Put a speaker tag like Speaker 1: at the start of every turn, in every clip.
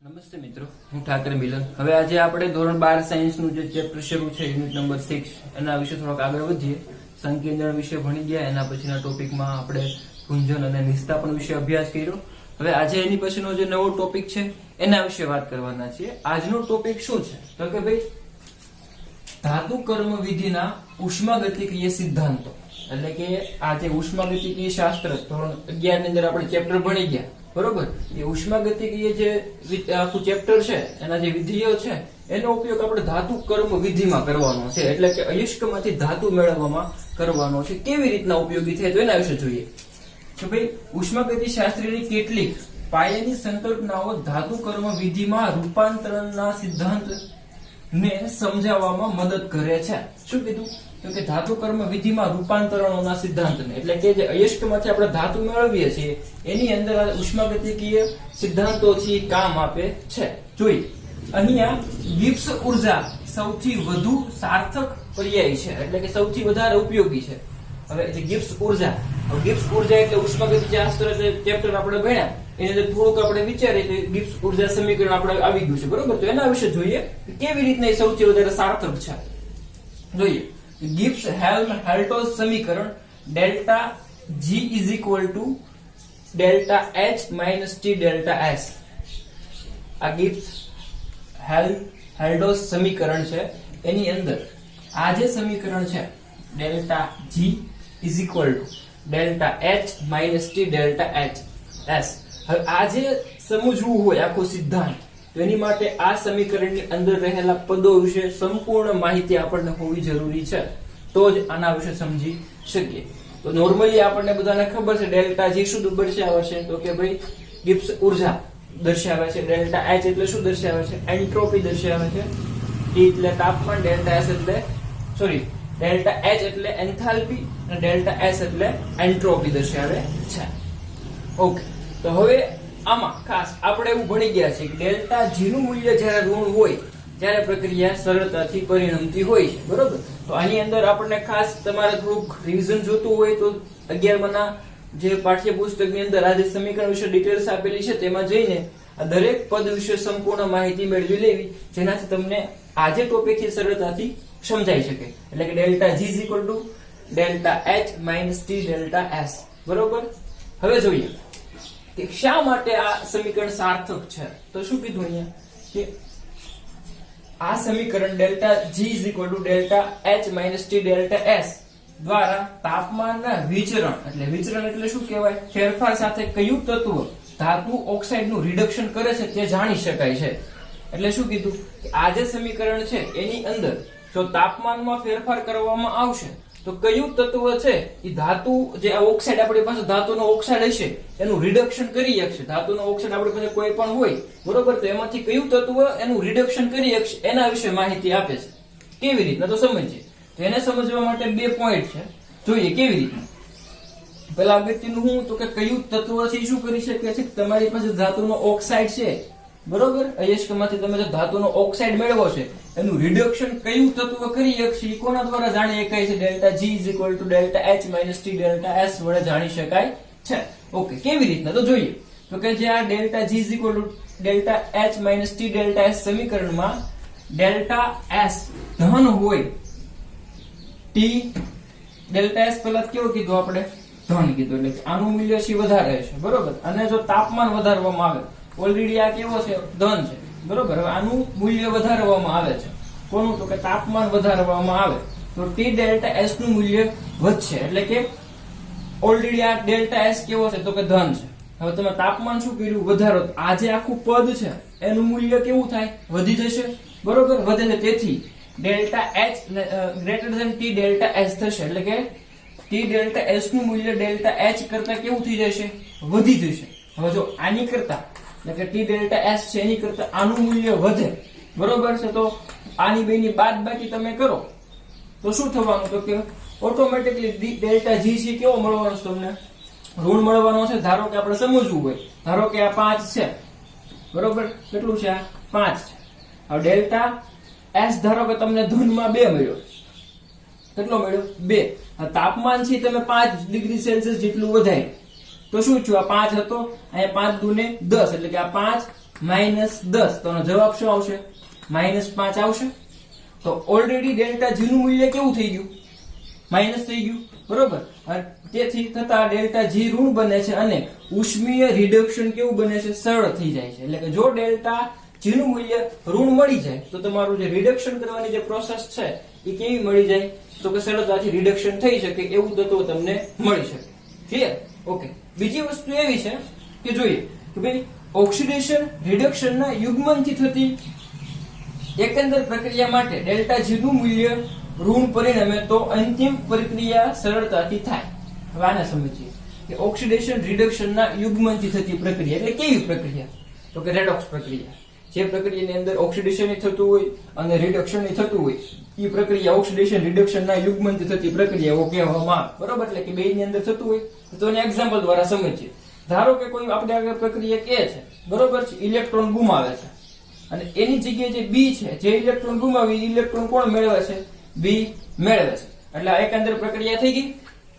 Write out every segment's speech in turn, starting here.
Speaker 1: નમસ્તે મિત્રો, હું ઠાકરે મિલન. હવે આજે આપણે ધોરણ 12 સાયન્સનું જે ચેપ્ટર શરૂ છે યુનિટ નંબર 6 એના વિશે થોડોક આગળ વધીએ. સંકેન્દ્રણ વિશે ભણી ગયા, એના પછીના ટોપિકમાં આપણે ગુંજન અને નિસ્તાપન વિશે અભ્યાસ કર્યો. હવે આજે એની પછીનો જે નવો ટોપિક છે એના વિશે વાત કરવાના છીએ. આજનો ટોપિક શું છે તો કે ભાઈ ધાતુ કર્મ વિધિના ઉષ્માગતિકીય સિદ્ધાંતો. એટલે કે આ જે ઉષ્માગતિકીય શાસ્ત્ર ધોરણ 11 ની અંદર આપણે ચેપ્ટર ભણી ગયા, બરોબર. એ ઉષ્માગતિકીય જે આખું ચેપ્ટર છે એના જે વિધિઓ છે એનો ઉપયોગ આપણે ધાતુ કર્મ વિધિમાં કરવાનો છે. એટલે કે અયસ્કમાંથી ધાતુ મેળવવામાં કરવાનો છે. કેવી રીતના ઉપયોગી થાય તો એના વિશે જોઈએ કે ભાઈ ઉષ્માગતિ શાસ્ત્રની કેટલીક પાયાની સંકલ્પનાઓ ધાતુ કર્મ વિધિમાં રૂપાંતરણના સિદ્ધાંત ને સમજાવવામાં મદદ કરે છે. શું કીધું તો કે ધાતુ કર્મ વિધિમાં રૂપાંતરણોના સિદ્ધાંતને, એટલે કે જે અયસ્કમાંથી આપણે ધાતુ મેળવીએ છીએ એની અંદર ઉષ્માગતિકીય સિદ્ધાંતો છે કામ આપે છે. જોઈએ અહીંયા ગિબ્સ ઉર્જા સૌથી વધુ સાર્થક પર્યાય છે, એટલે કે સૌથી વધારે ઉપયોગી છે. હવે જે ગિબ્સ ઉર્જા એટલે ઉષ્માગતિ શાસ્ત્ર જે ચેપ્ટર આપણે ભણ્યા એની અંદર થોડુંક આપણે વિચારીએ તો ગિબ્સ ઉર્જા સમીકરણ આપણે આવી ગયું છે, બરોબર. તો એના વિશે જોઈએ કેવી રીતના એ સૌથી વધારે સાર્થક છે. જોઈએ ગિબ્સ હેલ્મહોલ્ટ્ઝ સમીકરણ delta G is equal to delta H minus T delta S. આ ગિબ્સ હેલ્મહોલ્ટ્ઝ સમીકરણ છે એની અંદર આ જે સમીકરણ છે delta G is equal to delta H minus T delta S. હવે આ જે સમજવું હોય આખો સિદ્ધાંત તો એની માટે આ સમીકરણની અંદર રહેલા પદો વિશે સંપૂર્ણ માહિતી આપણને હોવી જરૂરી છે, તો જ આના વિશે સમજી શકીએ. તો નોર્મલી આપણને બધાને ખબર છે ડેલ્ટા G શું દર્શાવે છે તો કે ભાઈ ગિબ્સ ઉર્જા દર્શાવે છે. ડેલ્ટા H એટલે શું દર્શાવે છે? એન્ટ્રોપી દર્શાવે છે. T એટલે તાપમાન, ડેલ્ટા S એટલે ડેલ્ટા H એટલે એન્થાલ્પી અને ડેલ્ટા S એટલે એન્ટ્રોપી દર્શાવે છે. ઓકે, તો હવે આમાં ખાસ આપણે એવું ભણી ગયા છે કે ડેલ્ટા G નું મૂલ્ય જ્યારે ઋણ હોય ત્યારે પ્રક્રિયા સરળતાથી પરિણમતી હોય છે, બરોબર. તો આની અંદર આપણને ખાસ તમારે થોડુંક રિવિઝન જોતું હોય તો 11 ના જે પાઠ્યપુસ્તકની અંદર આ જે સમીકરણ વિશે ડિટેલ્સ આપેલી છે તેમાં જઈને આ દરેક પદ વિશે સંપૂર્ણ માહિતી મેળવી લેવી, જેનાથી તમને આ જે ટોપિક છે સરળતાથી સમજાઈ શકે. એટલે કે delta G is equal to delta H minus T delta S, બરોબર. હવે જોઈએ કે શા માટે આ સમીકરણ સાર્થક છે. તો શું કીધું અહીંયા કે આ સમીકરણ delta G is equal to delta H minus T delta S દ્વારા તાપમાનના વિચરણ એટલે શું કહેવાય, ફેરફાર સાથે કયું તત્વ ધાતુ ઓક્સાઇડનું રિડક્શન કરે છે તે જાણી શકાય છે. એટલે શું કીધું કે આ જે સમીકરણ છે એની અંદર જો તાપમાનમાં ફેરફાર કરવામાં આવશે તો કયું તત્વ છે એ ધાતુ જે ઓક્સાઇડ આપણી પાસે ધાતુનો ઓક્સાઇડ હશે એનું રિડક્શન કરી શકશે. ધાતુનો ઓક્સાઇડ આપણી પાસે કોઈ પણ હોય, બરોબર, તો એમાંથી કયું તત્વ એનું રિડક્શન કરી શકશે એના વિશે માહિતી આપે છે. કેવી રીતના તો સમજીએ. તો એને સમજવા માટે 2 પોઈન્ટ છે, જોઈએ કેવી રીતના. પેલા અગત્યનું હું તો કે કયું તત્વ છે શું કરી શકે છે. તમારી પાસે ધાતુનો ઓક્સાઇડ છે, બરોબર, અયસ્કમાંથી તમે જે ધાતુનો ઓક્સાઇડ મેળવો છે એનું રિડક્શન કયું તત્વ કરી શકશે એ કોના દ્વારા જાણી શકાય છે? Delta G is equal to delta H minus T delta S વડે જાણી શકાય છે. ઓકે, કેવી રીતના તો જોઈએ તો કે જે આ delta G is equal to delta H minus T delta S સમીકરણમાં ડેલ્ટા S ધન હોય, T ડેલ્ટા S પેલા કેવું કીધું આપણે? ધન કીધું. એટલે આનું મૂલ્ય છે વધારે છે, બરોબર. અને જો તાપમાન વધારવામાં આવે, ઓલરેડી આ કેવો છે? ધન છે, બરોબર. હવે આનું મૂલ્ય વધારવામાં આવે છે. કોનું? તો કે તાપમાન વધારવામાં આવે તો T ડેલ્ટા S નું મૂલ્ય વધશે. એટલે કે ઓલરેડી આ ડેલ્ટા S કેવો છે તો કે ધન છે. હવે તમે તાપમાન શું કર્યું? વધારો. આ જે આખું પદ છે એનું મૂલ્ય કેવું થાય? વધી જશે, બરોબર, વધે છે. તેથી delta H greater than T delta S થશે. એટલે કે T ડેલ્ટા S નું મૂલ્ય ડેલ્ટા H કરતા કેવું થઈ જશે? વધી જશે. હવે જો આની કરતા એટલે કે T ડેલ્ટા S છે એની કરતા આનું મૂલ્ય વધે, બરોબર છે. તો આની બેની બાદબાકી તમે કરો તો શું થવાનું તો કે ઓટોમેટિકલી ડેલ્ટા G છે કેવો મળવાનો છે તમને? ઋણ મળવાનો છે. ધારો કે આપણે સમજવું હોય, ધારો કે આ 5 છે, બરોબર. કેટલું છે? આ 5 છે. હવે ડેલ્ટા S ધારો કે તમને ધનમાં 2 મળ્યો. કેટલો મળ્યો? 2. તાપમાન છે તમે 5 ડિગ્રી સેલ્સિયસ જેટલું વધાર્યું તો શું થયું? આ 5 હતો, અહીંયા 5 દુને 10, એટલે કે આ 5 -10 તો એનો જવાબ શું આવશે? -5 આવશે. તો ઓલરેડી ડેલ્ટા જી નું મૂલ્ય કેવું થઈ ગયું? માઇનસ થઈ ગયું, બરોબર. અને તેથી થતા ડેલ્ટા જી ઋણ બને છે અને ઉષ્મીય રિડક્શન કેવું બને છે? સરળ થઈ જાય છે. એટલે કે જો ડેલ્ટા જી નું મૂલ્ય ઋણ મળી જાય તો તમારું જે રિડક્શન કરવાની જે પ્રોસેસ છે એ કેવી મળી જાય? તો કે સરળતાથી રિડક્શન થઈ શકે એવું તત્વ તમને મળી શકે. ક્લિયર? ઓકે. બીજી વસ્તુ એવી છે કે જોઈએ કે ભાઈ ઓક્સિડેશન રિડક્શન ના યુગ્મનથી થતી એકંદર પ્રક્રિયા માટે ડેલ્ટા જી નું મૂલ્ય ઋણ પરિણમે તો અંતિમ પ્રક્રિયા સરળતાથી થાય. હવે આને સમજીએ કે ઓક્સિડેશન રિડક્શન ના યુગ્મનથી થતી પ્રક્રિયા એટલે કેવી પ્રક્રિયા? તો કે રેડોક્સ પ્રક્રિયા. જે પ્રક્રિયાની અંદર ઓક્સિડેશન થતું હોય અને રિડક્શન થતું હોય એ પ્રક્રિયા ઓક્સિડેશન રિડક્શન ના યુગ્મનથી થતી પ્રક્રિયાઓ કહેવામાં આવે, બરોબર. એટલે કે બે ની અંદર થતું હોય તો એને એક્ઝામ્પલ દ્વારા સમજીએ. ધારો કે કોઈ આપણે આગળ પ્રક્રિયા કે છે, બરોબર છે, ઇલેક્ટ્રોન ગુમાવે છે અને એની જગ્યાએ જે બી છે, જે ઇલેક્ટ્રોન ગુમાવી ઇલેક્ટ્રોન કોણ મેળવે છે? બી મેળવે છે. એટલે આ એકંદર પ્રક્રિયા થઈ ગઈ.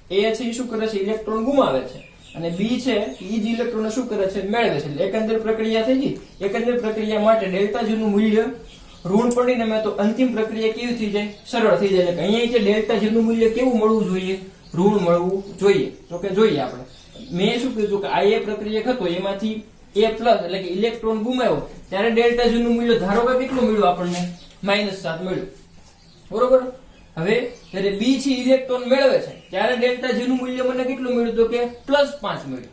Speaker 1: એ છે એ શું કરે છે? ઇલેક્ટ્રોન ગુમાવે છે અને બી છે એ જ ઇલેક્ટ્રોન શું કરે છે? મેળવે છે. એટલે એકંદર પ્રક્રિયા થઈ ગઈ. એકંદર પ્રક્રિયા માટે ડેલ્ટા જી નું મૂલ્ય ઋણ પરિણમે તો અંતિમ પ્રક્રિયા કેવી થઈ જાય? સરળ થઈ જાય. એટલે અહીંયા જે ડેલ્ટા જી નું મૂલ્ય કેવું મળવું જોઈએ? ઋણ મળવું જોઈએ. તો કે જોઈએ આપણે મેં શું કીધું કે આ એ પ્રક્રિયા હતો એમાંથી A પ્લસ એટલે કે ઇલેક્ટ્રોન ગુમાવ્યો ત્યારે ડેલ્ટા જી નું મૂલ્ય ધારો કે કેટલું મળ્યું આપણને? -7 મળ્યું, બરોબર. હવે જ્યારે બી છે ઇલેક્ટ્રોન મેળવે છે ત્યારે ડેલ્ટા જી નું મૂલ્ય મને કેટલું મળ્યું? તો કે +5 મળ્યું.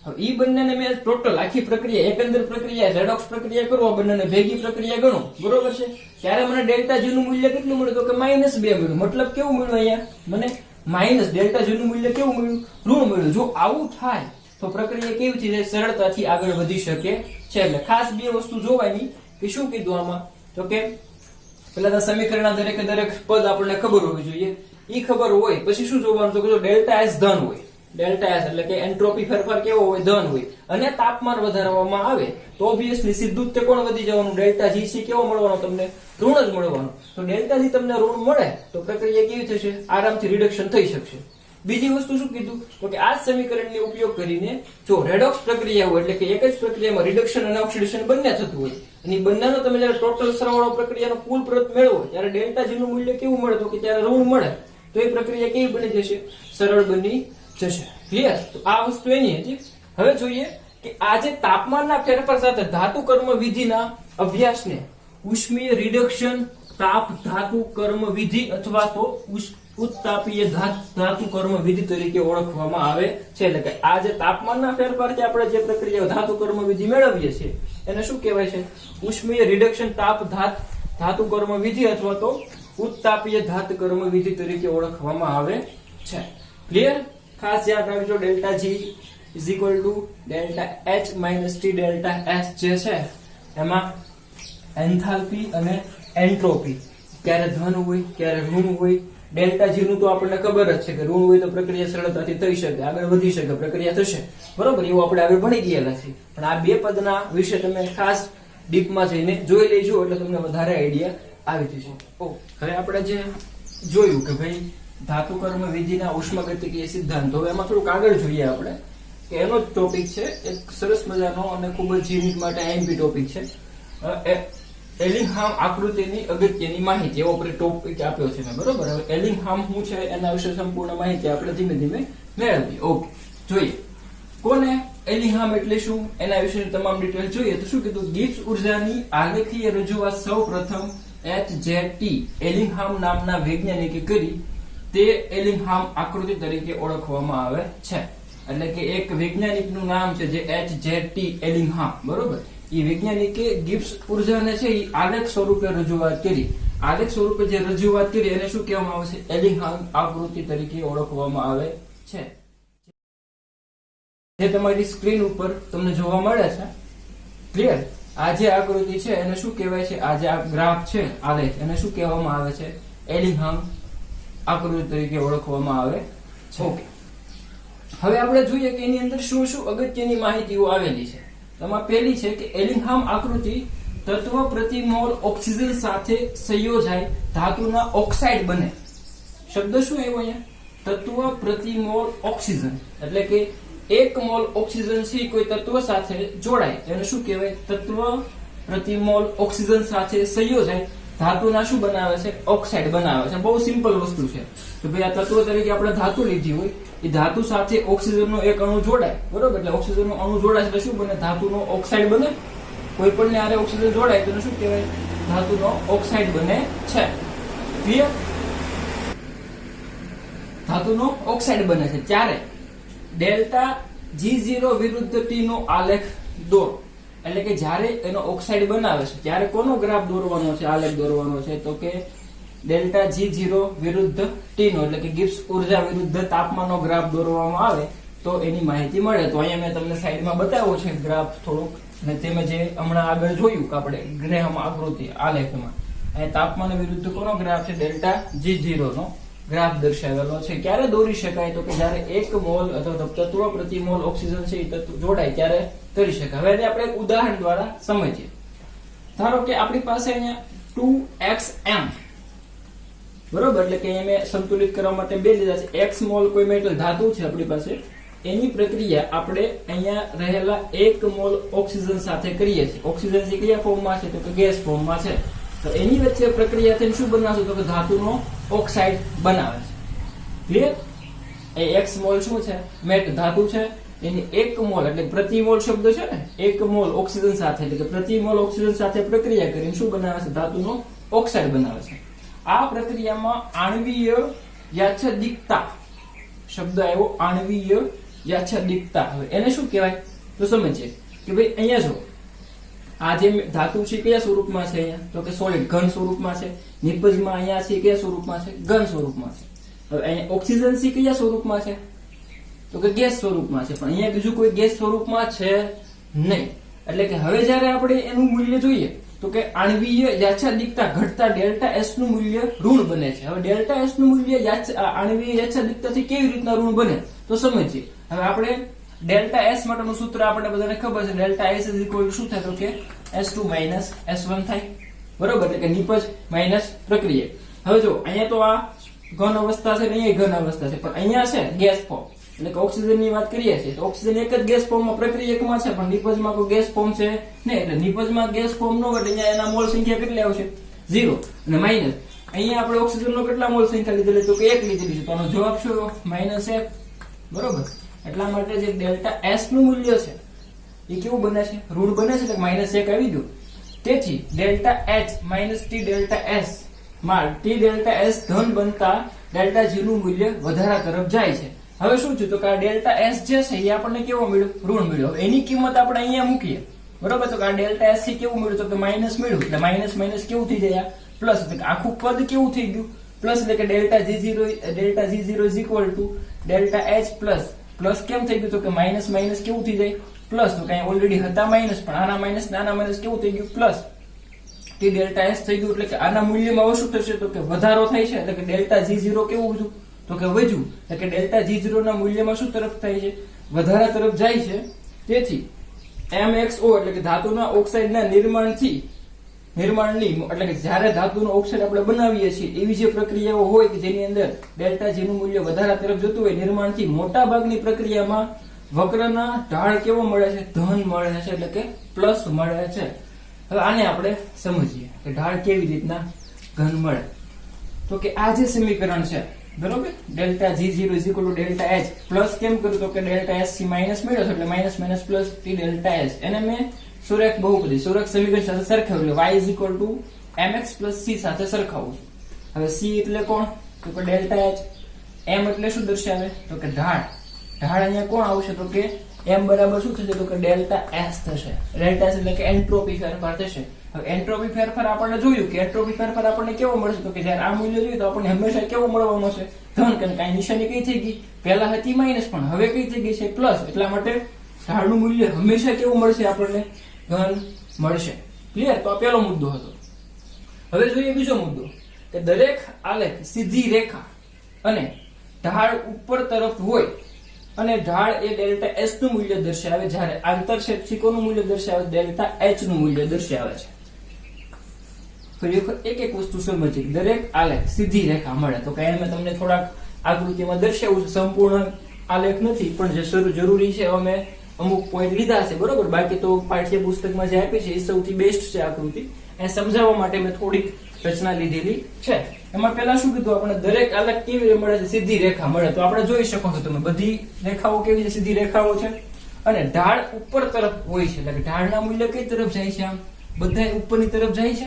Speaker 1: હવે ઈ બંનેને મેં ટોટલ આખી પ્રક્રિયા એકંદર પ્રક્રિયા રેડોક્સ પ્રક્રિયા કરો, બંનેને ભેગી પ્રક્રિયા ગણો, બરોબર છે, ત્યારે મને ડેલ્ટા જી નું મૂલ્ય કેટલું મળ્યું? તો કે -2 મળ્યું. મતલબ કેવું મળ્યું? અહીંયા મને માઇનસ ડેલ્ટા જી નું મૂલ્ય કેવું મળ્યું? ઋણ મળ્યું. જો આવું થાય તો પ્રક્રિયા કેવી થઈ જાય? સરળતાથી આગળ વધી શકે છે. એટલે ખાસ બે વસ્તુ જોવાની કે શું કીધું આમાં? તો કે પેલા તો સમીકરણના દરેક પદ આપણને ખબર હોવી જોઈએ. ઈ ખબર હોય પછી શું જોવાનું? તો કે જો ડેલ્ટા એસ ધન હોય, ડેલ્ટા એસ એટલે કે એન્ટ્રોપી ફેરફાર કેવો હોય? ધન હોય અને તાપમાન વધારવામાં આવે તો ઓબ્વિયસલી સીધું જ તે કોણ વધી જવાનું? ડેલ્ટા જી સી કેવો મળવાનો તમને? ઋણ જ મળવાનો. તો ડેલ્ટા જી તમને ઋણ મળે તો પ્રક્રિયા કેવી થશે? આરામથી રિડક્શન થઈ શકશે. બીજી વસ્તુ શું કીધું? તો કે આ સમીકરણનો ઉપયોગ કરીને જો રેડોક્સ પ્રક્રિયા હોય એટલે કે એક જ પ્રક્રિયામાં રિડક્શન અને ઓક્સિડેશન બંને થતું હોય અને બંનેનો તમે જ્યારે ટોટલ સરવાળો પ્રક્રિયાનો કુલ પ્રત મેળવો ત્યારે ડેલ્ટા જી નું મૂલ્ય કેવું મળે? તો કે ત્યારે ઋણ મળે. તો એ પ્રક્રિયા કેવી બની જશે? સરળ બની જશે. ક્લિયર? તો આ વસ્તુ એની હતી. હવે જોઈએ કે આ જે તાપમાનના ફેરફાર સાથે ધાતુ કર્મ વિધિના અભ્યાસને ઉષ્મીય રિડક્શન તાપ ધાતુ કર્મ વિધિ અથવા તો ઉત્તાપીય ધાતુ કર્મ વિધિ તરીકે ઓળખવામાં આવે છે. એટલે કે આ જે તાપમાનના ફેરફારથી આપણે જે પ્રક્રિયા ધાતુ કર્મ વિધિ મેળવીએ છીએ એને શું કહેવાય છે? ઉષ્મીય રિડક્શન તાપ ધાતુ કર્મ વિધિ અથવા તો ઉત્તાપીય ધાતુ કર્મ વિધિ તરીકે ઓળખવામાં આવે છે. ક્લિયર? ખાસ યાદ રાખજો delta G is equal to delta H minus T delta S જે છે એમાં એન્થાલ્પી અને એન્ટ્રોપી ક્યારે ધન હોય ક્યારે ઋણ હોય. ડેલ્ટા જી નું તો આપણને ખબર જ છે કે ઋણ હોય તો પ્રક્રિયા સરળતાથી થઈ શકે, આગળ વધી શકે, પ્રક્રિયા થશે, બરોબર. એવું આપણે આગળ ભણી ગયેલા છે. પણ આ બે પદના વિશે તમે ખાસ ડીપમાં જઈને જોઈ લેજો એટલે તમને વધારે આઈડિયા આવી જશે. હવે આપણે જે જોયું કે ભાઈ ધાતુ કર્મ વિધિના ઉષ્માગતિકીય સિદ્ધાંતો, હવે એમાં થોડુંક આગળ જોઈએ આપણે કે એનો જ ટોપિક છે એક સરસ મજાનો અને ખૂબ જ જીનિટ માટે એમપી ટોપિક છે. એલિંગહામ આકૃતિની અગત્યની માહિતી એવો ટોપિક આપ્યો છે મેં, બરોબર. હવે એલિંગહામ શું છે એના વિશે સંપૂર્ણ માહિતી આપણે ધીમે ધીમે મેળવીએ. ઓકે, જોઈએ કોને એલિંગહામ એટલે શું એના વિશે તમામ ડિટેલ જોઈએ તો શું કીધું? ગિબ્સ ઉર્જાની આલેખીય રજૂઆત સૌ પ્રથમ HZT એલિંગહામ નામના વૈજ્ઞાનિકે કરી તે એલિંગહામ આકૃતિ તરીકે ઓળખવામાં આવે છે. એટલે કે એક વૈજ્ઞાનિકનું નામ છે જે HZT એલિંગહામ, બરોબર. એ વૈજ્ઞાનિકે ગિબ્સ ઉર્જાને છે એ આલેખ સ્વરૂપે રજૂઆત કરી. આલેખ સ્વરૂપે જે રજૂઆત કરી એને શું કહેવામાં આવે છે? એલિંગહામ આકૃતિ તરીકે ઓળખવામાં આવે છે. જે તમારી સ્ક્રીન ઉપર તમને જોવા મળે છે. ક્લિયર? આ જે આકૃતિ છે એને શું કહેવાય છે? આ જે આ ગ્રાફ છે આલેખ એને શું કહેવામાં આવે છે? એલિંગહામ આકૃતિ તરીકે ઓળખવામાં આવે છે. ઓકે, હવે આપણે જોઈએ કે એની અંદર શું શું અગત્યની માહિતીઓ આવેલી છે. તેમાં પહેલી છે કે એલિંગહામ આકૃતિ તત્વ પ્રતિ મોલ ઓક્સિજન સાથે સંયોજાય ધાતુના ઓક્સાઇડ બને. શબ્દ શું આવ્યો અહીંયા? તત્વ પ્રતિ મોલ ઓક્સિજન એટલે કે 1 મોલ ઓક્સિજન સી કોઈ તત્વ સાથે જોડાય એને શું કહેવાય? તત્વ પ્રતિ મોલ ઓક્સિજન સાથે સંયોજાય ધાતુના શું બનાવે છે? ઓક્સાઇડ બનાવે છે. બહુ સિમ્પલ વસ્તુ છે કે ભાઈ આ તત્વ તરીકે આપણે ધાતુ લીધી હોય, એ ધાતુ સાથે ઓક્સિજનનો એક અણુ જોડાય, બરોબર? એટલે ઓક્સિજનનો અણુ જોડાય એટલે શું બને? ધાતુનો ઓક્સાઇડ બને. કોઈ પણ ને આરે ઓક્સિજન જોડાય તો શું કહેવાય? ધાતુનો ઓક્સાઇડ બને છે. ક્લિયર? ધાતુનો ઓક્સાઇડ બને છે. ત્યારે ડેલ્ટા G0 વિરુદ્ધ T નો આલેખ દોરો. એટલે કે જ્યારે એનો ઓક્સાઇડ બનાવે છે ત્યારે કોનો ગ્રાફ દોરવાનો છે? આલેખ દોરવાનો છે. તો કે ડેલ્ટા G0 વિરુદ્ધ T નો, એટલે કે ગિબ્સ ઉર્જા વિરુદ્ધ તાપમાનનો ગ્રાફ દોરવામાં આવે તો એની માહિતી મળે. તો અહીંયા મેં તમને સાઈડમાં બતાવ્યો છે ગ્રાફ થોડુંક, અને તેમે જે હમણાં આગળ જોયું કે આપણે ગ્રેહમ આકૃતિ આલેખમાં અહીં તાપમાન વિરુદ્ધ કોનો ગ્રાફ છે? ડેલ્ટા G0 નો ગ્રાફ દર્શાવેલો છે. ક્યારે દોરી શકાય? તો કે જ્યારે 1 મોલ અથવા તત્વ પ્રતિ મોલ ઓક્સિજન છે એ તત્વ જોડાય ત્યારે કરી શકાય. હવે એને આપણે એક ઉદાહરણ દ્વારા સમજીએ. ધારો કે આપણી પાસે અહીંયા 2xm, બરોબર? એટલે કે અહીંયા મેં સંતુલિત કરવા માટે બે લીધા છે. x મોલ કોઈ મેટલ ધાતુ છે આપણી પાસે, એની પ્રક્રિયા આપણે અહીંયા રહેલા 1 મોલ ઓક્સિજન સાથે કરીએ છીએ. ઓક્સિજન છે કયા ફોર્મમાં છે? તો કે ગેસ ફોર્મમાં છે. તો એની વચ્ચે પ્રક્રિયા થઈને શું બનાવશું? તો કે ધાતુનો ઓક્સાઇડ બનાવે છે. ક્લિયર? એ x મોલ શું છે? મેટ ધાતુ છે. એની 1 મોલ એટલે પ્રતિ મોલ શબ્દ છે ને, 1 મોલ ઓક્સિજન સાથે એટલે કે પ્રતિ મોલ ઓક્સિજન સાથે પ્રક્રિયા કરીને શું બનાવે છે? ધાતુનો ઓક્સાઇડ બનાવે છે. આ પ્રક્રિયામાં આણ્વીય યાચ્છાદિકતા શબ્દ આવ્યો. આણ્વીય યાચ્છાદિકતા. હવે એને શું કહેવાય? તો સમજીએ કે ભાઈ અહીંયા જો આ જે ધાતુ છે કયા સ્વરૂપમાં છે? અહીંયા તો કે સોલિડ ઘન સ્વરૂપમાં છે. નિપજમાં અહીંયા છે કયા સ્વરૂપમાં છે? ઘન સ્વરૂપમાં છે. હવે અહીંયા ઓક્સિજન છે કયા સ્વરૂપમાં છે? તો કે ગેસ સ્વરૂપમાં છે. પણ અહીંયા બીજું કોઈ ગેસ સ્વરૂપમાં છે નહીં. એટલે કે હવે જ્યારે આપણે એનું મૂલ્ય જોઈએ તો કે આણ્વીય યાચ્છાદિકતા ઘટતા ડેલ્ટા S નું મૂલ્ય ઋણ બને છે. હવે ડેલ્ટા S નું મૂલ્ય આણ્વીય યાચ્છાદિકતાથી કેવી રીતના ઋણ બને તો સમજીએ. હવે આપણે ડેલ્ટા S માટેનું સૂત્ર આપણે બધાને ખબર છે. ડેલ્ટા S શું થાય? તો કે S2 - S1 થાય, બરોબર? એટલે કે નિપજ માઇનસ પ્રક્રિયા. હવે જો અહીંયા તો આ ઘન અવસ્થા છે ને અહીંયા ઘન અવસ્થા છે, પણ અહીંયા છે ગેસ ફોર્મ. એટલે કે ઓક્સિજન ની વાત કરીએ છીએ તો ઓક્સિજન એક જ ગેસ ફોર્મમાં પ્રક્રિયકમાં છે, પણ નિપજમાં કોઈ ગેસ ફોર્મ છે નહીં. એટલે નિપજમાં ગેસ ફોર્મ નો હોય એટલે અહીંયા એના મોલ સંખ્યા કેટલી આવશે? 0 અને માઇનસ. અહીંયા આપણે ઓક્સિજનનો કેટલા મોલ સંખ્યા લીધેલી? તો કે 1 લીધેલી છે. તો આનો જવાબ શું? -1, બરોબર? એટલા માટે જે ડેલ્ટા S નું મૂલ્ય છે એ કેવું બને છે? ઋણ બને છે. એટલે -1 આવી ગયું. તેથી delta H - T delta S માં T ડેલ્ટા S ધન બનતા ડેલ્ટા G નું મૂલ્ય વધારા તરફ જાય છે. હવે શું થયું? તો કે આ ડેલ્ટા S જે છે એ આપણને કેવો મળ્યો? ઋણ મળ્યો. હવે એની કિંમત આપણે અહીંયા મૂકીએ, બરોબર? તો કે આ ડેલ્ટા S થી કેવું મળ્યું? તો કે માઇનસ મળ્યું. એટલે માઇનસ માઇનસ કેવું થઈ જાય? પ્લસ. એટલે કે આખું પદ કેવું થઈ ગયું? પ્લસ. એટલે કે delta G0 is equal to delta H plus. Plus કેમ થઈ ગયું? તો કે માઇનસ માઇનસ કેવું થઈ જાય? પ્લસ. તો કે ઓલરેડી હતા માઇનસ, પણ આના માઇનસ કેવું થઈ ગયું? પ્લસ. T ડેલ્ટા S થઈ ગયું. એટલે કે આના મૂલ્યમાં હવે શું થશે? તો કે વધારો થાય છે. એટલે કે ડેલ્ટા G0 કેવું હતું? તો કે વધ્યું. એટલે કે ડેલ્ટા G0 ના મૂલ્યમાં શું તરફ થાય છે? વધારા તરફ જાય છે. તેથી MXO એટલે કે ધાતુના ઓક્સાઇડના નિર્માણની એટલે કે જ્યારે ધાતુનો ઓક્સાઇડ આપણે બનાવીએ છીએ એવી જે પ્રક્રિયાઓ હોય કે જેની અંદર ડેલ્ટા G નું મૂલ્ય વધારા તરફ જતું હોય નિર્માણથી, મોટા ભાગની પ્રક્રિયામાં વક્રના ઢાળ કેવો મળે છે? ધન મળે છે. એટલે કે પ્લસ મળે છે. હવે આને આપણે સમજીએ કે ઢાળ કેવી રીતના ઘન મળે. તો કે આ જે સમીકરણ છે, બરોબર? Delta G0 is equal to delta H plus કેમ કર્યું? તો કે ડેલ્ટા S થી માઇનસ મળ્યો છે એટલે minus minus plus T delta S. એને મેં સુરેખ બહુપદી સુરેખ સમીકરણ સાથે સરખાવ્યું. Y is equal two mx plus c સાથે સરખાવું છું. હવે c એટલે કોણ? તો કે ડેલ્ટા H. m એટલે શું દર્શાવે? તો કે ઢાળ. ઢાળ અહીંયા કોણ આવશે? તો કે m બરાબર શું થશે? તો કે ડેલ્ટા S થશે. ડેલ્ટા S એટલે કે એન્ટ્રોપી ફેરફાર થશે. હવે એન્ટ્રોપી ફેરફાર આપણે જોયું કે એન્ટ્રોપી ફેરફાર આપણને કેવો મળશે? તો કે જ્યારે આ મૂલ્ય જોઈએ તો આપણને હંમેશા કેવો મળવાનો છે? ધન. કારણ કે આ નિશાની કઈ થઈ ગઈ? પહેલા હતી માઇનસ, પણ હવે કઈ થઈ ગઈ છે? પ્લસ. એટલા માટે ઢાળનું મૂલ્ય હંમેશા કેવું મળશે? આપણને ઘન મળશે. ક્લિયર? તો આ પહેલો મુદ્દો હતો. હવે જોઈએ બીજો મુદ્દો કે દરેક આલેખ સીધી રેખા અને ઢાળ ઉપર તરફ હોય અને ઢાળ એ ડેલ્ટા S નું મૂલ્ય દર્શાવે, જ્યારે આંતરછેદ કોનું મૂલ્ય દર્શાવે? ડેલ્ટા H નું મૂલ્ય દર્શાવે છે. ફરી વખત એક એક વસ્તુ સમજીએ. દરેક આલેખ સીધી રેખા મળે તો કે મેં તમને થોડાક આકૃતિમાં દર્શાવું છું. સંપૂર્ણ આલેખ નથી, પણ જે જરૂરી છે અમે અમુક પોઈન્ટ લીધા છે, બરોબર. બાકી તો પાઠ્યપુસ્તકમાં જે આપી છે એ સૌથી બેસ્ટ છે આકૃતિ. એ સમજાવવા માટે મેં થોડીક રચના લીધેલી છે. એમાં પહેલા શું કીધું, આપણે દરેક આલેખ કેવી રીતે મળે છે, સીધી રેખા મળે. તો આપણે જોઈ શકો છો તમે બધી રેખાઓ કેવી છે, સીધી રેખાઓ છે. અને ઢાળ ઉપર તરફ હોય છે, એટલે કે ઢાળના મૂલ્ય કઈ તરફ જાય છે, આમ બધા ઉપરની તરફ જાય છે,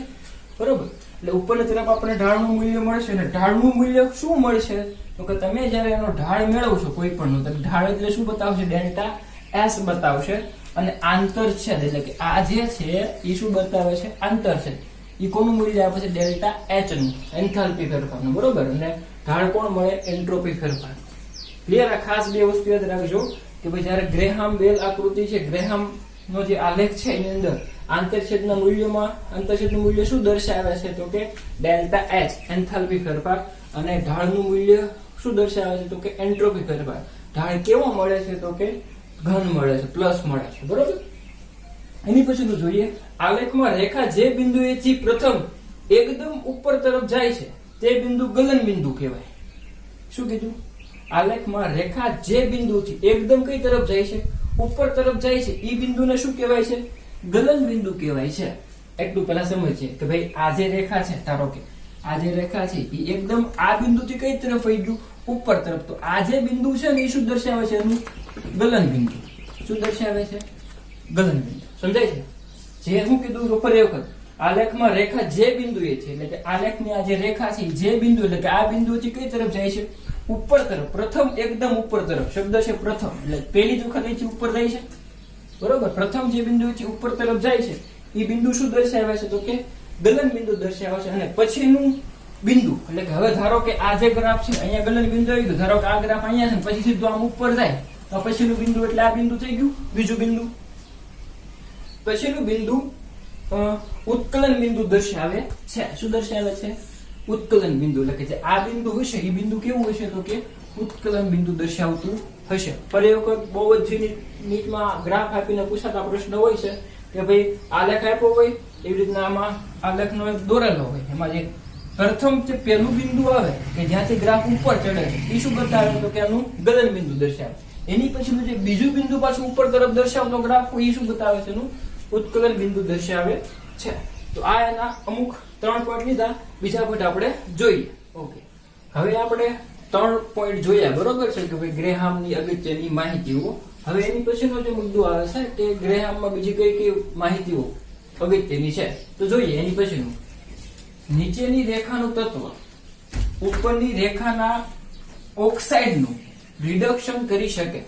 Speaker 1: બરોબર. એટલે ઉપરની તરફ આપણે ઢાળનું મૂલ્ય મળશે. અને ઢાળનું મૂલ્ય શું મળશે, તો કે તમે જ્યારે એનો ઢાળ મેળવશો કોઈ પણ નો, ઢાળ એટલે શું બતાવશે, ડેલ્ટા એસ બતાવશે. અને આંતરછેદ એટલે કે આ જે છે એ શું બતાવે છે, આંતરછેદ. એ કોનું મૂલ્ય આપે છે, ડેલ્ટા એચ નું, એન્થાલ્પી ફેરફારનું, બરોબર. અને ઢાળ કોણ મળે, એન્ટ્રોપી ફેરફાર. ક્લિયર. આ ખાસ બે વસ્તુ યાદ રાખજો કે ભાઈ જ્યારે ગ્રેહામ બેલ આકૃતિ છે, ગ્રેહામ નો જે આલેખ છે એની અંદર આંતરછેદના મૂલ્યમાં આંતરછેદનું મૂલ્ય શું દર્શાવે છે, તો કે ડેલ્ટા એચ, એન્થાલ્પી ફેરફાર. અને ઢાળનું મૂલ્ય શું દર્શાવે છે, તો કે એન્ટ્રોપી ફેરફાર. ઢાળ કેવો મળે છે, તો કે ઘન મળે છે, પ્લસ મળે છે, બરોબર. એની પછીનું જોઈએ, આલેખમાં રેખા જે બિંદુએથી પ્રથમ એકદમ ઉપર તરફ જાય છે તે બિંદુ ગલન બિંદુ કહેવાય. શું કીધું, આલેખમાં રેખા જે બિંદુથી એકદમ કઈ તરફ જાય છે, ઉપર તરફ જાય છે, એ બિંદુને શું કહેવાય છે, ગલન બિંદુ કહેવાય છે. એટલું પહેલા સમજીએ કે ભાઈ આ જે રેખા છે, ધારો કે આ જે રેખા છે એ એકદમ આ બિંદુથી કઈ તરફ વહી ગયું, ઉપર તરફ. તો આ જે બિંદુ છે ને એ શું દર્શાવે છે, એનું ગલન બિંદુ. શું દર્શાવે છે, ગલન બિંદુ. સમજાય છે? જે હું કીધું ફરી વખત, આલેખમાં રેખા જે બિંદુએ છે, એટલે કે આલેખની આ જે રેખા છે જે બિંદુ, એટલે કે આ બિંદુથી કઈ તરફ જાય છે, ઉપર તરફ. પ્રથમ એકદમ ઉપર તરફ. શબ્દ છે પ્રથમ, એટલે પહેલી જ વખત અહીંથી ઉપર જાય છે, બરોબર. પ્રથમ જે બિંદુથી ઉપર તરફ જાય છે એ બિંદુ શું દર્શાવે છે, તો કે ગલન બિંદુ દર્શાવે છે. અને પછીનું બિંદુ, એટલે કે હવે ધારો કે આ જે ગ્રાફ છે અહીંયા ગલન બિંદુ આવી ગયું, ધારો કે આ ગ્રાફ અહીંયા છે પછી સીધું આમ ઉપર જાય, તો પછીનું બિંદુ એટલે આ બિંદુ થઈ ગયું, બીજું બિંદુ. પછીનું બિંદુ ઉત્કલન બિંદુ દર્શાવે છે. શું દર્શાવે છે, ઉત્કલન બિંદુ. એટલે કે જે આ બિંદુ હશે એ બિંદુ કેવું હશે, તો કે ઉત્કલન બિંદુ દર્શાવતું હશે. ફરી વખત બહુ જ નીટમાં ગ્રાફ આપીને પૂછાતા પ્રશ્ન હોય છે કે ભાઈ આલેખ આપ્યો હોય એવી રીતના આમાં આલેખનો એક દોરેલો હોય, એમાં જે પ્રથમ જે પહેલું બિંદુ આવે કે જ્યાંથી ગ્રાફ ઉપર ચડે છે એ શું બતાવે, તો કે આનું ગલન બિંદુ દર્શાવે. એની પછીનું જે બીજું બિંદુ પાછું ઉપર તરફ દર્શાવતો ગ્રાફ હોય એ શું બતાવે છે, એનું ઉત્કલન બિંદુ દર્શાવે છે. તો આ એના અમુક 3 પોઈન્ટ લીધા. બીજા પોઈન્ટ આપણે જોઈએ. ઓકે, હવે આપણે 3 પોઈન્ટ જોયા, બરોબર છે, કે ભાઈ ગ્રેહામની અગત્યની માહિતીઓ. હવે એની પછીનો જે મુદ્દો આવે છે કે ગ્રેહામમાં બીજી કઈ કઈ માહિતીઓ અગત્યની છે, તો જોઈએ. એની પછીનું, નીચેની રેખાનું તત્વ ઉપરની રેખાના ઓક્સાઇડનું રિડક્શન કરી શકે.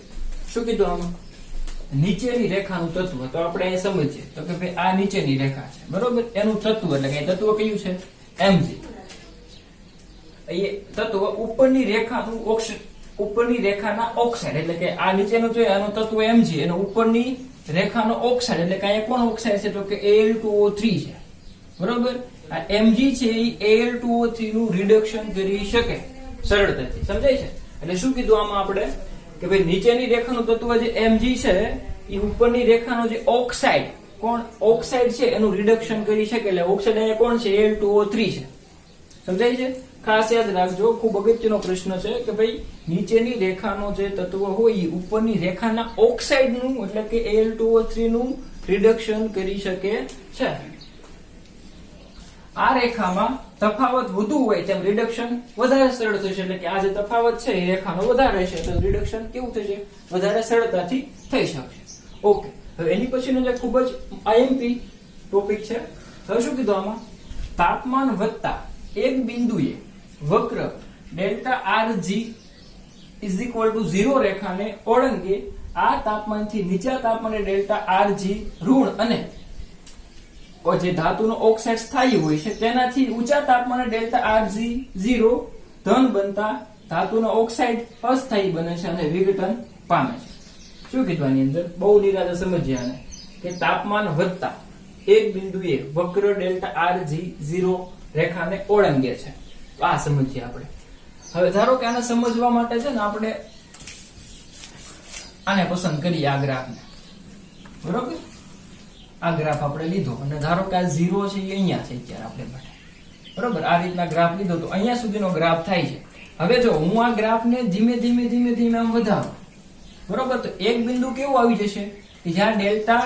Speaker 1: શું કીધું આમાં, નીચેની રેખાનું તત્વ. તો આપણે એ સમજીએ તો કે ભાઈ આ નીચેની રેખા છે, બરોબર. એનું તત્વ એટલે કે તત્વ કયું છે, mg. એ તત્વ ઉપરની રેખાનું ઉપરની રેખાના ઓક્સાઇડ, એટલે કે આ નીચેનું છે આનું તત્વ mg, એનો ઉપરની રેખાનો ઓક્સાઇડ એટલે કે અહીંયા કોણ ઓક્સાઇડ છે, તો કે Al2O3 છે, બરોબર. આ mg છે એ Al2O3 નું રિડક્શન કરી શકે સરળતાથી. સમજાય છે? એટલે શું કીધું આમાં આપણે કે ભાઈ નીચેની રેખાનું તત્વ જે mg છે એ ઉપરની રેખાનો જે ઓક્સાઇડ, કોણ ઓક્સાઇડ છે એનું રિડક્શન કરી શકે. એટલે ઓક્સાઇડ અહીંયા કોણ છે, Al2O3 છે. સમજાય છે? ખાસ યાદ રાખજો, ખૂબ અગત્યનો પ્રશ્ન છે કે ભાઈ નીચેની રેખાનો જે તત્વ હોય એ ઉપરની રેખાના ઓક્સાઇડ નું એટલે કે Al2O3 નું રિડક્શન કરી શકે છે. આ રેખામાં તફાવત વધુ હોય તેમ રિડક્શન વધારે સરળ થશે. એટલે કે આ જે તફાવત છે એ રેખાનો વધારે છે તો રિડક્શન કેવું થશે, વધારે સરળતાથી થઈ શકશે. ઓકે, હવે એની પછીનો જે ખૂબ જ આઈએમપી ટોપિક છે. હવે શું કીધું આમાં, તાપમાન વધતા એક બિંદુએ વક્ર ડેલ્ટા RG = 0 રેખાને ઓળંગે આ તાપમાનથી નીચા તાપમાને ડેલ્ટા RG ઋણ અને જે ધાતુનો ઓક્સાઇડ સ્થાયી હોય છે તેનાથી ઊંચા તાપમાને ડેલ્ટા RG 0 ધન બનતા ધાતુનો ઓક્સાઇડ અસ્થાયી બને છે અને વિઘટન પામે છે. શું કીધું આની અંદર, બહુ નિરાતે સમજીએ આને, કે તાપમાન વધતા એક બિંદુએ વક્ર ડેલ્ટા RG 0 રેખાને ઓળંગે છે. તો આ સમજીએ આપણે. હવે ધારો કે આને સમજવા માટે છે ને આપણે આને પસંદ કરીએ, આ ગ્રાફને, બરોબર. આ ગ્રાફ આપણે લીધો અને ધારો કે આ 0 છે એ અહીંયા છે અત્યારે આપણે માટે, બરોબર. આ રીતના ગ્રાફ લીધો તો અહીંયા સુધીનો ગ્રાફ થાય છે. હવે જો હું આ ગ્રાફને ધીમે ધીમે આમ વધારું, બરોબર. તો એક બિંદુ કેવું આવી જશે કે જ્યાં ડેલ્ટા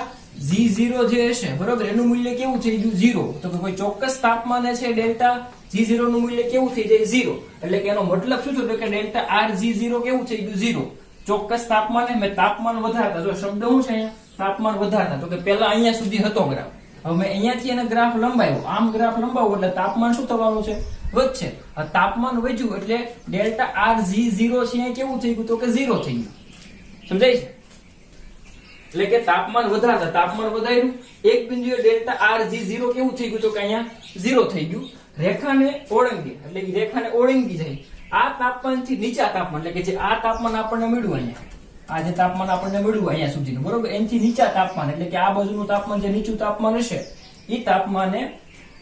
Speaker 1: G0 જે હશે બરોબર એનું મૂલ્ય કેવું થઈ ગયું 0. તો કે કોઈ ચોક્કસ તાપમાને છે ડેલ્ટા G0 નું મૂલ્ય કેવું થઈ જાય 0. એટલે કે એનો મતલબ શું થયો કે ડેલ્ટા RG0 કેવું થઈ ગયું 0. ચોક્કસ તાપમાને મેં તાપમાન વધારતા, જો શબ્દ શું છે અહીંયા તાપમાન વધારતા, તો કે પહેલા અહીંયા સુધી હતો ગ્રાફ, હવે મેં અહીંયાથી એને ગ્રાફ લંબાવ્યો, આમ ગ્રાફ લંબાવો એટલે તાપમાન શું થવાનું છે વધશે. આ તાપમાન વધ્યું એટલે ડેલ્ટા RG0 છે અહીંયા કેવું થઈ ગયું તો કે 0 થઈ ગયું. સમજાય છે? એટલે કે તાપમાન વધારતા તાપમાન વધાર્યું, એક બિંદુએ ડેલ્ટા RG0 કેવું થઈ ગયું તો કે અહીંયા 0 થઈ ગયું. રેખાને ઓળંગી એટલે કે રેખાને ઓળંગી જાય આ તાપમાનથી નીચા તાપમાન, એટલે કે જે આ તાપમાન આપણને મળ્યું અહીંયા, આ જે તાપમાન આપણને મળ્યું અહીંયા સુધીનું બરોબર, એનાથી નીચા તાપમાન એટલે કે આ બાજુનું તાપમાન જે નીચું તાપમાન હશે એ તાપમાને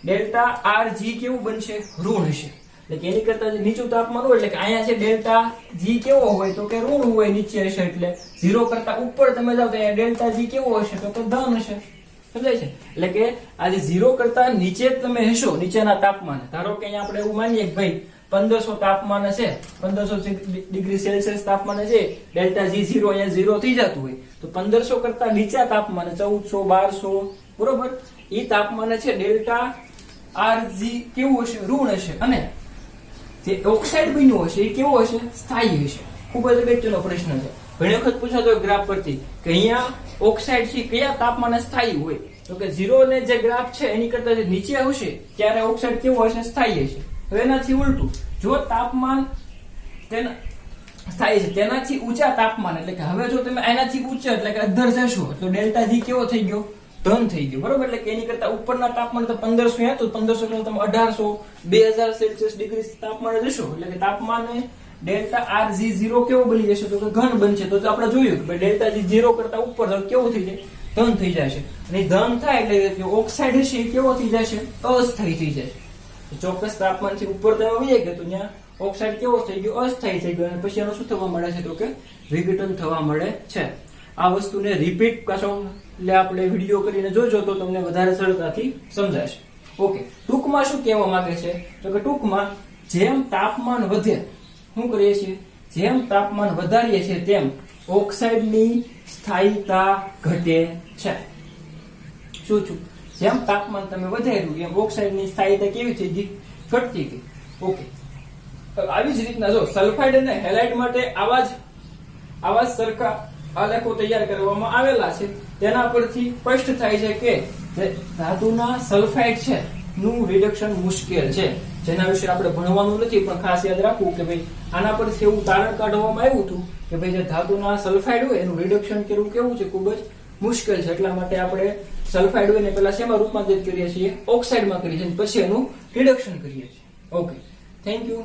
Speaker 1: ડેલ્ટા RG કેવું બનશે ઋણ હશે. એટલે કે એની કરતા જે નીચું તાપમાન હોય એટલે કે અહીંયા છે ડેલ્ટા G કેવો હોય તો કે ઋણ હોય નીચે હશે, એટલે 0 કરતા ઉપર તમે જાવ તો અહીંયા ડેલ્ટા G કેવો હશે તો કે ધન હશે. સમજાય છે? એટલે કે આ જે 0 કરતા નીચે તમે હશો નીચેના તાપમાને, ધારો કે અહીંયા આપણે એવું માનીએ કે ભાઈ 1500 તાપમાન છે, 1500 ડિગ્રી સેલ્સિયસ તાપમાન છે, ડેલ્ટા G0 અહીંયા 0 થઈ જતું હોય તો 1500 કરતા નીચા તાપમાને 1400 1200 બરોબર એ તાપમાને છે ડેલ્ટા RG કેવું હશે ઋણ હશે. અને જે ઓક્સાઇડ બન્યું હશે એ કેવો હશે સ્થાયી હશે. ખૂબ જ અગત્યનો પ્રશ્ન છે, ઘણી વખત પૂછાતો ગ્રાફ પરથી કે અહીંયા ઓક્સાઇડ છે કયા તાપમાને સ્થાયી હોય તો કે 0 ને જે ગ્રાફ છે એની કરતા જે નીચે હશે ત્યારે ઓક્સાઇડ કેવો હશે સ્થાયી હશે. હવે એનાથી ઉલટું, જો તાપમાન તેના સ્થાયી છે તેનાથી ઊંચા તાપમાન એટલે કે હવે જો તમે એનાથી ઊંચા એટલે કે અધર જશો તો ડેલ્ટા G કેવો થઈ ગયો ધન થઈ ગયો બરોબર. એટલે કે એની કરતા ઉપરના તાપમાન તો 1500 તો 1500 કરતા તમે 1800 2000 સેલ્સિયસ ડિગ્રી તાપમાને જશો એટલે કે તાપમાને ડેલ્ટા RG0 કેવો બની જશે તો કે ઘન બનશે. તો આપણે જોયું કે ડેલ્ટા G0 કરતા ઉપર તો કેવું થઈ જાય ધન થઈ જશે. અને ધન થાય એટલે ઓક્સાઇડ હશે એ કેવો થઈ જશે અસ્થાયી થઈ જશે. ચોક્કસ તાપમાનથી ઉપર તમે વહી ગયા તો ત્યાં ઓક્સાઇડ કેવો થઈ ગયો અસ્થાયી થઈ ગયો, અને પછી એનું શું થવા મળે છે તો કે વિઘટન થવા મળે છે. આ વસ્તુને રિપીટ પાછો એટલે આપણે વિડીયો કરીને જોજો તો તમને વધારે સરળતાથી સમજાશે. ઓકે, ટૂંકમાં શું કહેવા માંગે છે તો કે ટૂંકમાં જેમ તાપમાન વધે શું કરીએ છીએ જેમ તાપમાન વધારીએ છીએ તેમ ઓક્સાઇડની સ્થાયીતા ઘટે છે. શું છું જેમ તાપમાન તમે વધાર્યું એમ ઓક્સાઇડની સ્થાયીતા કેવી થઈ ગઈ ઘટતી ગઈ. ઓકે, આવી જ રીતના જો સલ્ફાઇડ અને હેલાઇડ માટે આવા જ સરખા આલેખો તૈયાર કરવામાં આવેલા છે. તેના પરથી સ્પષ્ટ થાય છે કે જે ધાતુના સલ્ફાઇડ છે નું રિડક્શન મુશ્કેલ છે, જેના વિશે આપણે ભણવાનું નથી પણ ખાસ યાદ રાખવું કે ભાઈ આના પરથી એવું તારણ કાઢવામાં આવ્યું હતું કે ભાઈ જે ધાતુના સલ્ફાઇડ હોય એનું રિડક્શન કરવું કેવું છે ખૂબ જ મુશ્કેલ છે. એટલા માટે આપણે સલ્ફાઇડ હોય ને પેલા શેમાં રૂપાંતરિત કરીએ છીએ ઓક્સાઇડમાં કરીએ છીએ પછી એનું રિડક્શન કરીએ છીએ. Okay, thank you.